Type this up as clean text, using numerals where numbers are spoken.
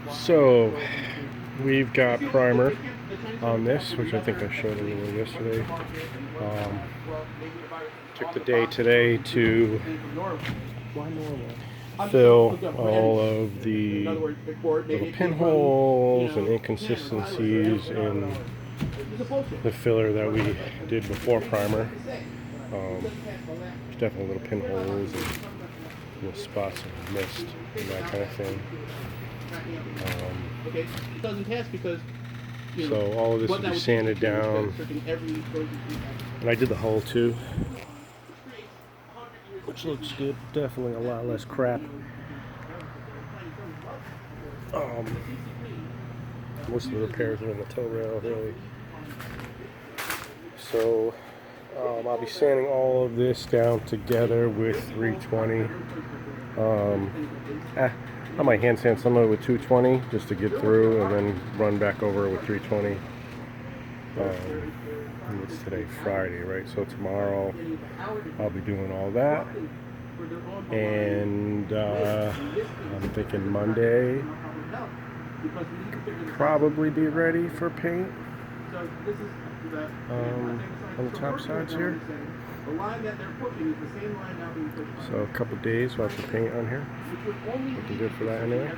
So we've got primer on this, which I think I showed everyone yesterday. Took the day today to fill all of the little pinholes and inconsistencies in the filler that we did before primer. There's definitely little pinholes and little spots of mist and that kind of thing. Okay, it doesn't pass because. So all of this will be sanded down, and I did the hull too, which looks good. Definitely a lot less crap. Most of the repairs are in the toe rail, really. So I'll be sanding all of this down together with 320. I might hand sand some of it with 220 just to get through, and then run back over it with 320. It's today Friday, right? So tomorrow I'll be doing all that, and I'm thinking Monday probably be ready for paint on the top sides here. So a couple days watch the paint on here. Looking good for that anyway.